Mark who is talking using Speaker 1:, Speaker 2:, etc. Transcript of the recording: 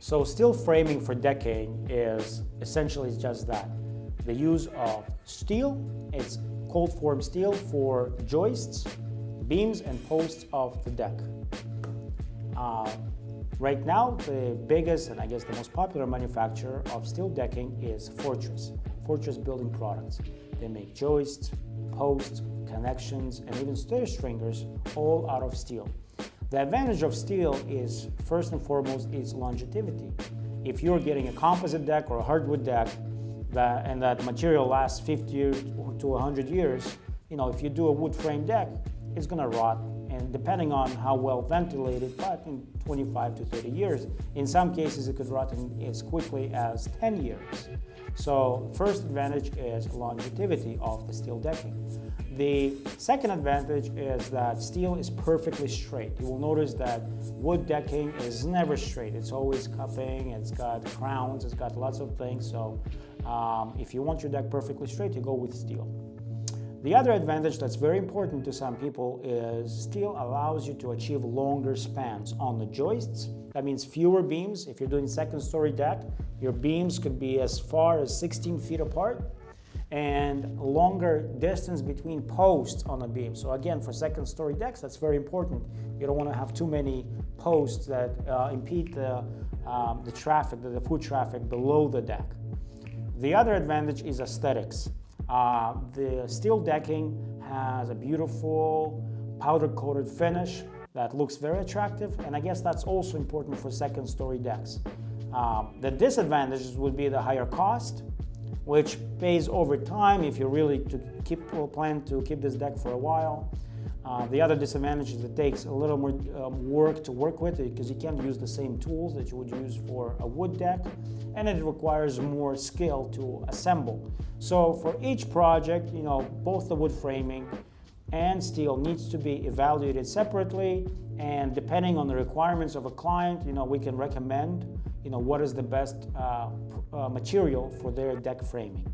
Speaker 1: So steel framing for decking is essentially just that. The use of steel, it's cold form steel for joists, beams and posts of the deck. Right now, the biggest and I guess the most popular manufacturer of steel decking is Fortress Building Products. They make joists, posts, connections, and even stair stringers all out of steel. The advantage of steel is, first and foremost, its longevity. If you're getting a composite deck or a hardwood deck, and that material lasts 50 to 100 years, if you do a wood frame deck, it's gonna rot, and depending on how well ventilated, but in 25 to 30 years. In some cases, it could rot in as quickly as 10 years. So first advantage is longevity of the steel decking. The second advantage is that steel is perfectly straight. You will notice that wood decking is never straight. It's always cupping, it's got crowns, it's got lots of things. So if you want your deck perfectly straight, you go with steel. The other advantage that's very important to some people is steel allows you to achieve longer spans on the joists. That means fewer beams. If you're doing second-story deck, your beams could be as far as 16 feet apart, and longer distance between posts on a beam. So again, for second-story decks, that's very important. You don't want to have too many posts that impede the traffic, the foot traffic below the deck. The other advantage is aesthetics. The steel decking has a beautiful powder-coated finish that looks very attractive, and I guess that's also important for second-story decks. The disadvantages would be the higher cost, which pays over time if you really plan to keep this deck for a while. The other disadvantage is it takes a little more work to work with it, because you can't use the same tools that you would use for a wood deck, and it requires more skill to assemble. So for each project, both the wood framing and steel needs to be evaluated separately, and depending on the requirements of a client, we can recommend what is the best material for their deck framing.